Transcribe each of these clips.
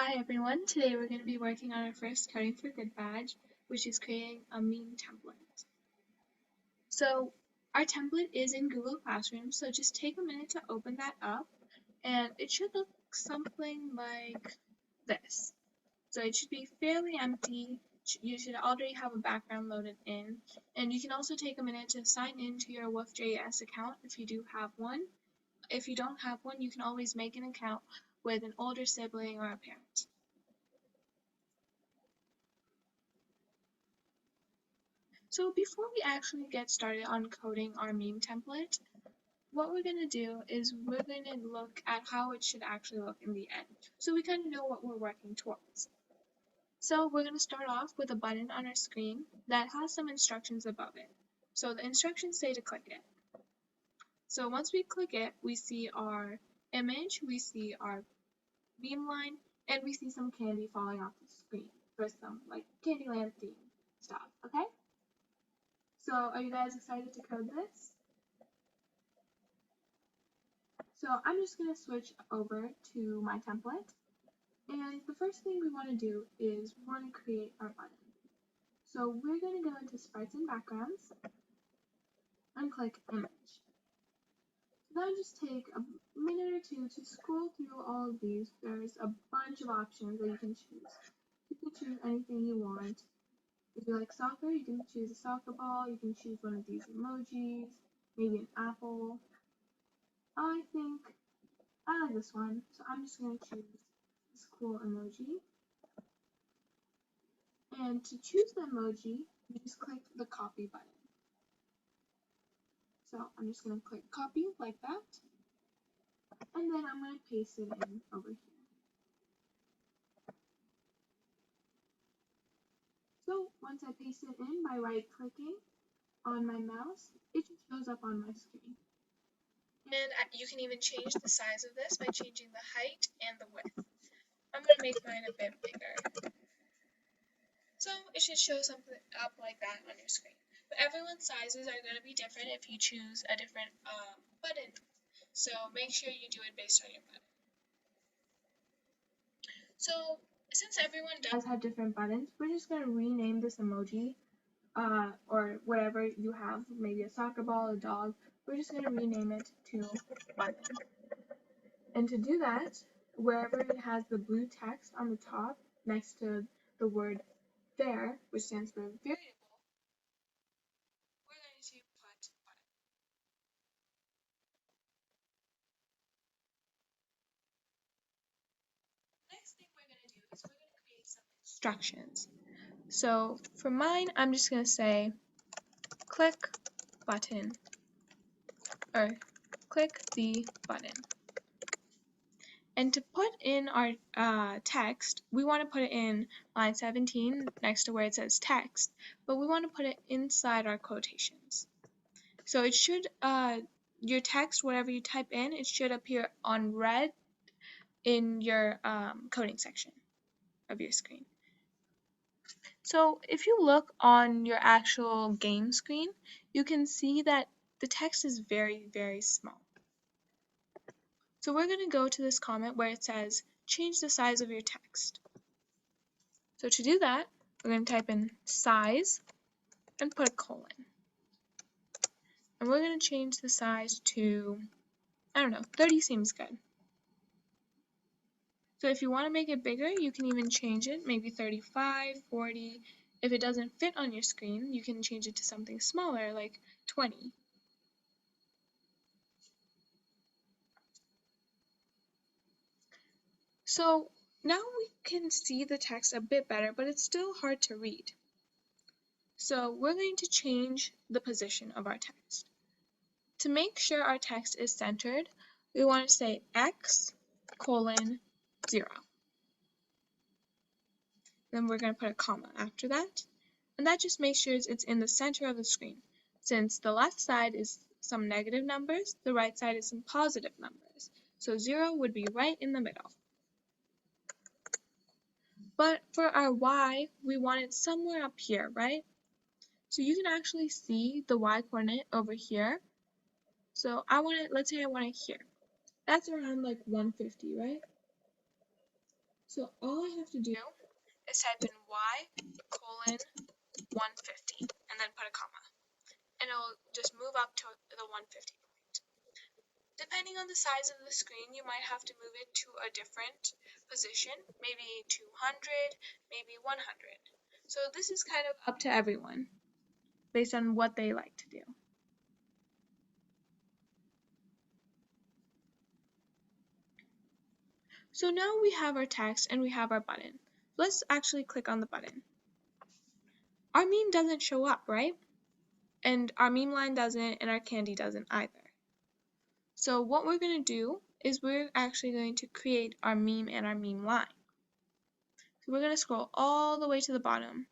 Hi everyone, today we're going to be working on our first Coding for Good badge, which is creating a meme template. So our template is in Google Classroom, so just take a minute to open that up, and it should look something like this. So it should be fairly empty, you should already have a background loaded in, and you can also take a minute to sign in to your WoofJS account if you do have one. If you don't have one, you can always make an account with an older sibling or a parent. So before we actually get started on coding our meme template, what we're going to do is we're going to look at how it should actually look in the end, so we kind of know what we're working towards. So we're going to start off with a button on our screen that has some instructions above it. So the instructions say to click it. So once we click it, we see our image, we see our meme line, and we see some candy falling off the screen for some like Candyland theme stuff, okay? So are you guys excited to code this? So I'm just going to switch over to my template. And the first thing we want to do is we want to create our button. So we're going to go into sprites and backgrounds and click image. So now just take a minute or two to scroll through all of these. There's a bunch of options that you can choose. You can choose anything you want. If you like soccer, you can choose a soccer ball. You can choose one of these emojis, maybe an apple. I think I like this one, so I'm just going to choose this cool emoji. And to choose the emoji, you just click the copy button. So I'm just going to click copy like that. And then I'm going to paste it in over here. So once I paste it in by right clicking on my mouse, it just shows up on my screen. And you can even change the size of this by changing the height and the width. I'm going to make mine a bit bigger. So it should show something up like that on your screen. But everyone's sizes are going to be different if you choose a different button. So make sure you do it based on your button. So since everyone does have different buttons, we're just going to rename this emoji or whatever you have, maybe a soccer ball, a dog. We're just going to rename it to button. And to do that, wherever it has the blue text on the top next to the word var, which stands for variable, we're going to put button. Next thing we're going to do is we're going to create some instructions. So for mine, I'm just going to say click button, or click the button. And to put in our text, we want to put it in line 17 next to where it says text, but we want to put it inside our quotations. So it should, your text, whatever you type in, it should appear on red in your coding section of your screen. So if you look on your actual game screen, you can see that the text is very, very small. So we're going to go to this comment where it says, change the size of your text. So to do that, we're going to type in size and put a colon. And we're going to change the size to, I don't know, 30 seems good. So if you want to make it bigger, you can even change it, maybe 35, 40. If it doesn't fit on your screen, you can change it to something smaller, like 20. So now we can see the text a bit better, but it's still hard to read. So we're going to change the position of our text. To make sure our text is centered, we want to say x colon 0. Then we're going to put a comma after that, and that just makes sure it's in the center of the screen. Since the left side is some negative numbers, the right side is some positive numbers. So 0 would be right in the middle. But for our y, we want it somewhere up here, right? So you can actually see the y coordinate over here. So I want it, let's say I want it here. That's around like 150, right? So all I have to do is type in y:150 and then put a comma. And it'll just move up to the 150 point. Depending on the size of the screen, you might have to move it to a different position, maybe 200, maybe 100. So this is kind of up to everyone based on what they like to do. So now we have our text and we have our button. Let's actually click on the button. Our meme doesn't show up, right? And our meme line doesn't, and our candy doesn't either. So what we're going to do is we're actually going to create our meme and our meme line. So we're going to scroll all the way to the bottom,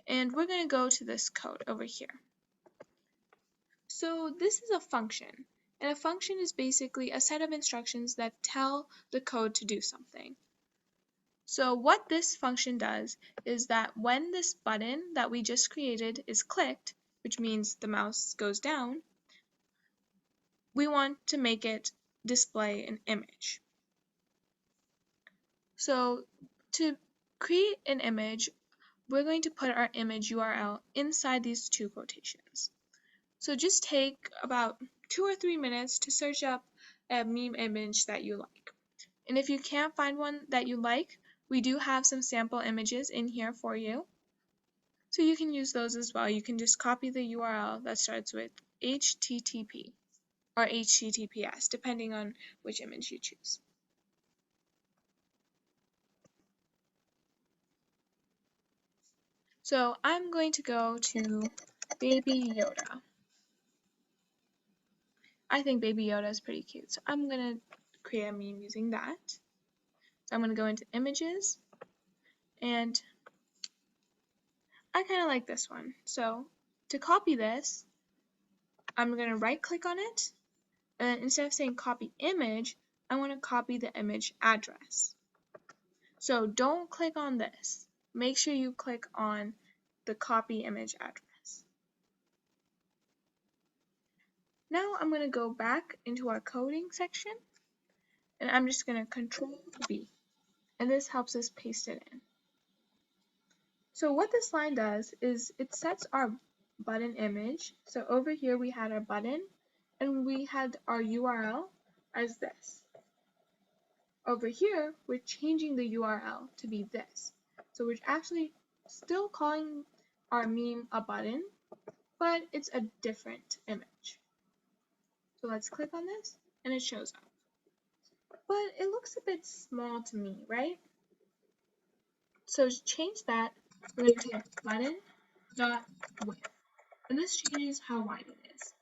and we're going to go to this code over here. So this is a function, and a function is basically a set of instructions that tell the code to do something. So what this function does is that when this button that we just created is clicked, which means the mouse goes down, we want to make it display an image. So to create an image, we're going to put our image URL inside these two quotations. So just take about 2 or 3 minutes to search up a meme image that you like. And if you can't find one that you like, we do have some sample images in here for you. So you can use those as well. You can just copy the URL that starts with HTTP or HTTPS, depending on which image you choose. So I'm going to go to Baby Yoda. I think Baby Yoda is pretty cute, so I'm going to create a meme using that. So I'm going to go into Images, and I kind of like this one. So to copy this, I'm going to right click on it, and instead of saying copy image, I want to copy the image address. So don't click on this. Make sure you click on the copy image address. Now I'm going to go back into our coding section, and I'm just going to Control V, and this helps us paste it in. So what this line does is it sets our button image. So over here we had our button, and we had our URL as this. Over here, we're changing the URL to be this. So we're actually still calling our meme a button, but it's a different image. So let's click on this, and it shows up. But it looks a bit small to me, right? So to change that, we're going to type button.width. And this changes how wide it is.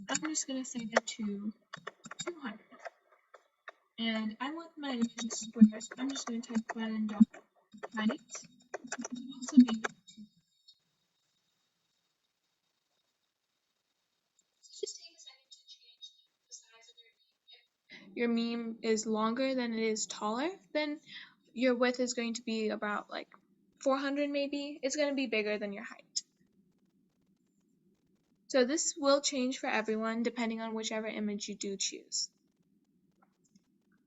I'm just going to set it to 200. And I want my image square, so I'm just going to type button.height. Also make it 2. So just take a second to change the size of your meme. If your meme is longer than it is taller, then your width is going to be about like 400 maybe. It's going to be bigger than your height. So this will change for everyone depending on whichever image you do choose.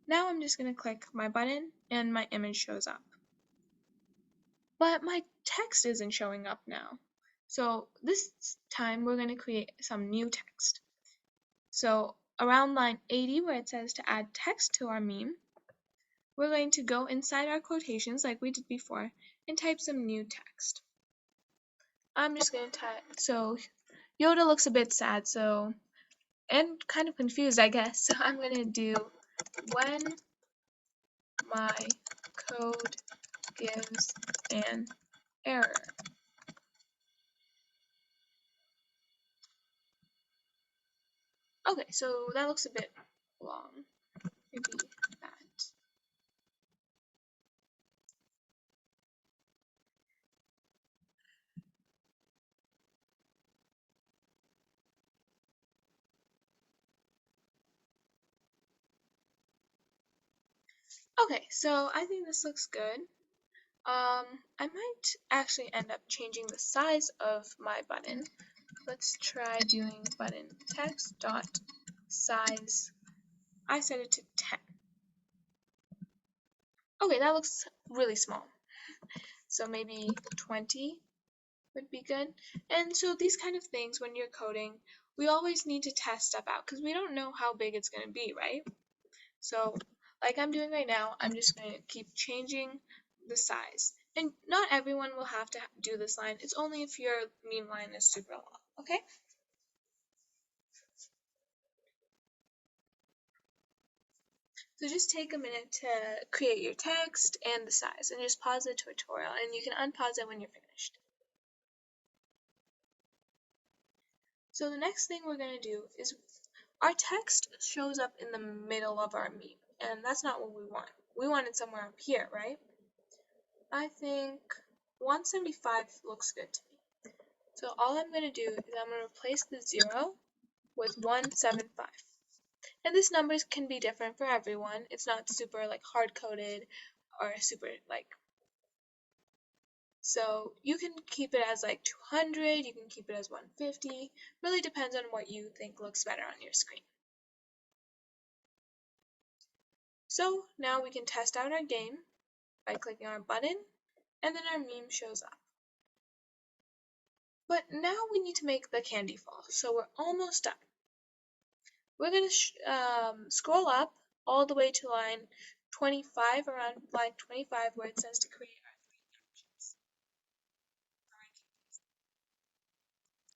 Now I'm just going to click my button and my image shows up. But my text isn't showing up now. So this time we're going to create some new text. So around line 80 where it says to add text to our meme, we're going to go inside our quotations like we did before and type some new text. I'm just going to type, so Yoda looks a bit sad, and kind of confused, I guess. So I'm going to do when my code gives an error. Okay, so that looks a bit long. Maybe that. Okay, so I think this looks good. I might actually end up changing the size of my button. Let's try doing button text dot size. I set it to 10. Okay, that looks really small. So maybe 20 would be good. And so these kind of things, when you're coding, we always need to test stuff out because we don't know how big it's going to be, right? So like I'm doing right now, I'm just going to keep changing the size. And not everyone will have to do this line. It's only if your meme line is super long, okay? So just take a minute to create your text and the size and just pause the tutorial and you can unpause it when you're finished. So the next thing we're going to do is our text shows up in the middle of our meme and that's not what we want. We want it somewhere up here, right? I think 175 looks good to me. So all I'm going to do is I'm going to replace the 0 with 175. And these numbers can be different for everyone. It's not super like hard-coded or super like, so you can keep it as like 200, you can keep it as 150. Really depends on what you think looks better on your screen. So now we can test out our game by clicking our button and then our meme shows up. But now we need to make the candy fall, so we're almost done. We're going to scroll up all the way to line 25, around line 25 where it says to create our 3 images.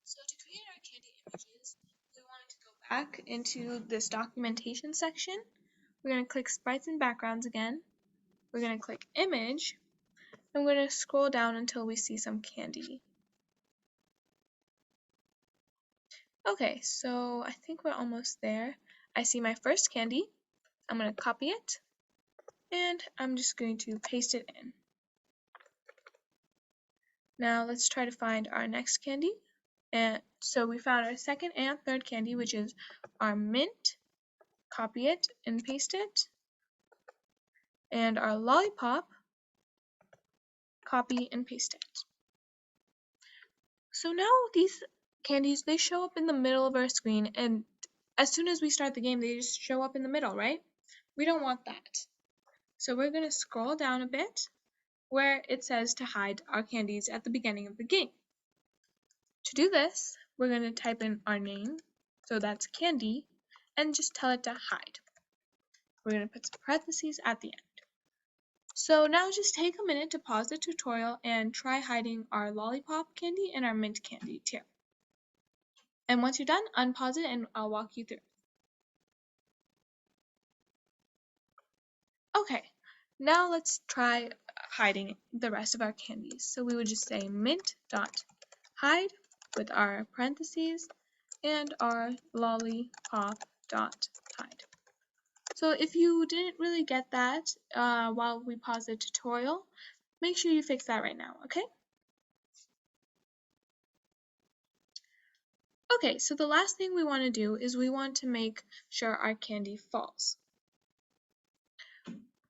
So to create our candy images, we want to go back into this documentation section. We're going to click sprites and backgrounds again. We're going to click image, and we're going to scroll down until we see some candy. Okay, so I think we're almost there. I see my first candy. I'm going to copy it, and I'm just going to paste it in. Now let's try to find our next candy. And so we found our second and third candy, which is our mint. Copy it and paste it. And our lollipop, copy and paste it. So now these candies, they show up in the middle of our screen, and as soon as we start the game, they just show up in the middle, right? We don't want that. So we're going to scroll down a bit where it says to hide our candies at the beginning of the game. To do this, we're going to type in our name, so that's candy, and just tell it to hide. We're going to put some parentheses at the end. So now just take a minute to pause the tutorial and try hiding our lollipop candy and our mint candy too. And once you're done, unpause it and I'll walk you through. Okay, now let's try hiding the rest of our candies. So we would just say mint.hide with our parentheses and our lollipop.hide. So if you didn't really get that while we pause the tutorial, make sure you fix that right now, okay? Okay, so the last thing we want to do is we want to make sure our candy falls.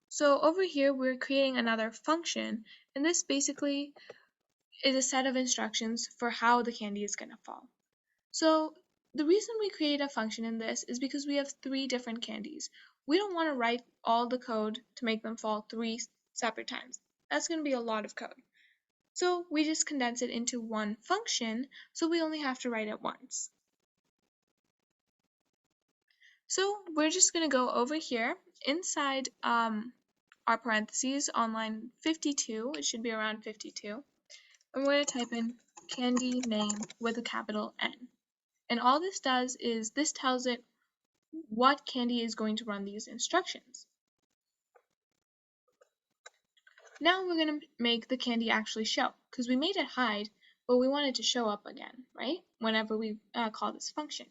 So over here, we're creating another function, and this basically is a set of instructions for how the candy is going to fall. So the reason we create a function in this is because we have 3 different candies. We don't want to write all the code to make them fall 3 separate times. That's going to be a lot of code. So we just condense it into one function, so we only have to write it once. So we're just going to go over here inside our parentheses on line 52, it should be around 52, and we're going to type in candy name with a capital N. And all this does is this tells it what candy is going to run these instructions. Now we're going to make the candy actually show, because we made it hide, but we want it to show up again, right? Whenever we call this function.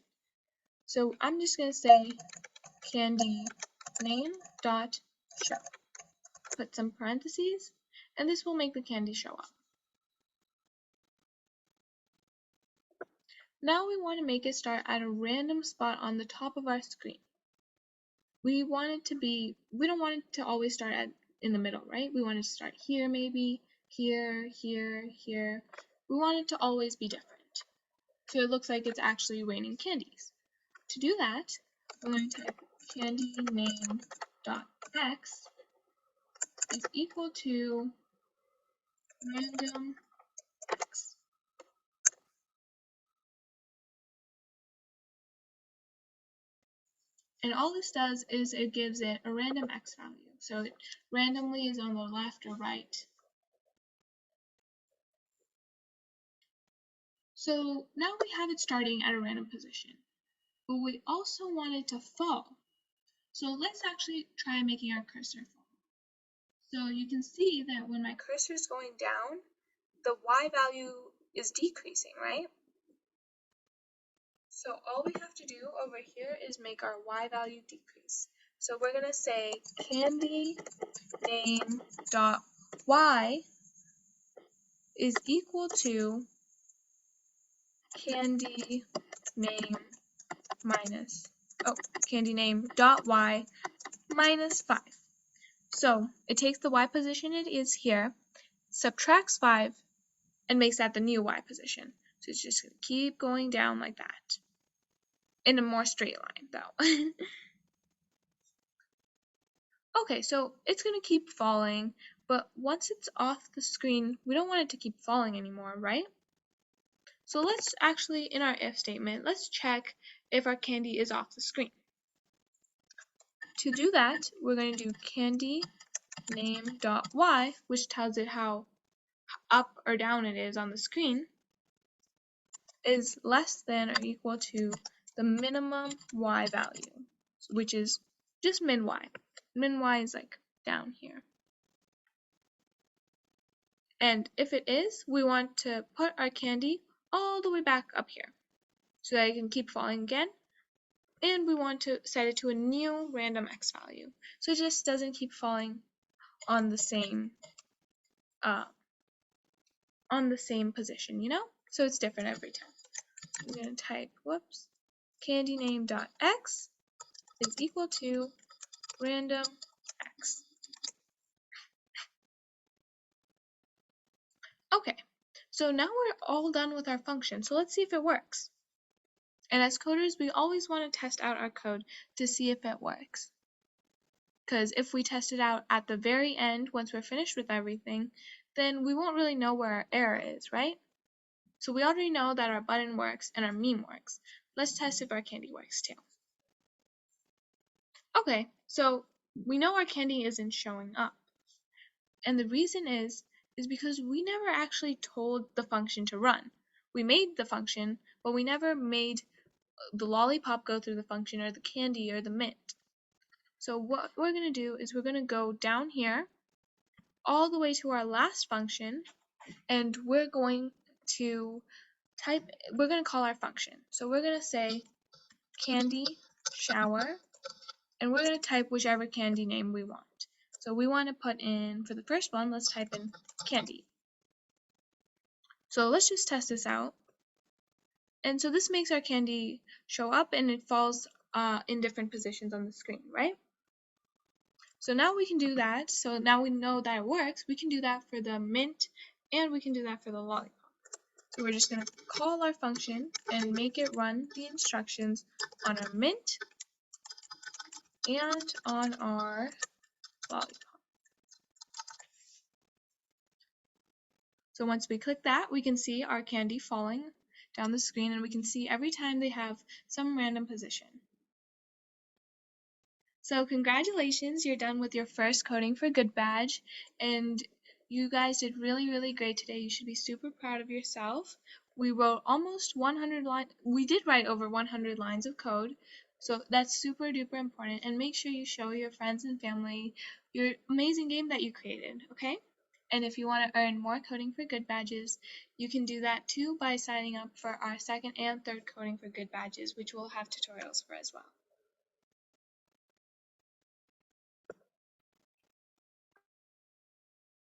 So I'm just going to say candy name dot show. Put some parentheses, and this will make the candy show up. Now we want to make it start at a random spot on the top of our screen. We don't want it to always start in the middle, right? We want it to start here maybe, here, here, here. We want it to always be different, so it looks like it's actually raining candies. To do that, we're going to type candy name.x, is equal to random x. And all this does is it gives it a random x value. So it randomly is on the left or right. So now we have it starting at a random position, but we also want it to fall. So let's actually try making our cursor fall. So you can see that when my cursor is going down, the y value is decreasing, right? So all we have to do over here is make our y value decrease. So we're going to say candy name dot y is equal to candy name minus, candy name dot y minus 5. So it takes the y position it is here, subtracts 5, and makes that the new y position. So it's just going to keep going down like that. In a more straight line, though. Okay, so it's going to keep falling, but once it's off the screen, we don't want it to keep falling anymore, right? So let's actually, in our if statement, let's check if our candy is off the screen. To do that, we're going to do candy name.y, which tells it how up or down it is on the screen, is less than or equal to the minimum y value, which is just min y. Min y is like down here. And if it is, we want to put our candy all the way back up here so that it can keep falling again. And we want to set it to a new random x value, so it just doesn't keep falling on the same position, you know? So it's different every time. I'm going to type, candy name.x is equal to random x. Okay, so now we're all done with our function, so let's see if it works. And as coders, we always want to test out our code to see if it works. Because if we test it out at the very end, once we're finished with everything, then we won't really know where our error is, right? So we already know that our button works and our meme works. Let's test if our candy works too. Okay, so we know our candy isn't showing up. And the reason is because we never actually told the function to run. We made the function, but we never made the lollipop go through the function or the candy or the mint. So what we're going to do is we're going to go down here all the way to our last function, and we're going to call our function. So we're going to say candy shower, and we're going to type whichever candy name we want. So we want to put in, for the first one, let's type in candy. So let's just test this out. And so this makes our candy show up and it falls in different positions on the screen, right? So now we can do that. So now we know that it works. We can do that for the mint and we can do that for the lollipop. So we're just going to call our function and make it run the instructions on our mint and on our lollipop. So once we click that, we can see our candy falling down the screen, and we can see every time they have some random position. So congratulations, you're done with your first Coding for Good badge, and you guys did really, really great today. You should be super proud of yourself. We wrote almost 100 lines. We did write over 100 lines of code, so that's super duper important. And make sure you show your friends and family your amazing game that you created, okay? And if you want to earn more Coding for Good badges, you can do that too by signing up for our second and third Coding for Good badges, which we'll have tutorials for as well.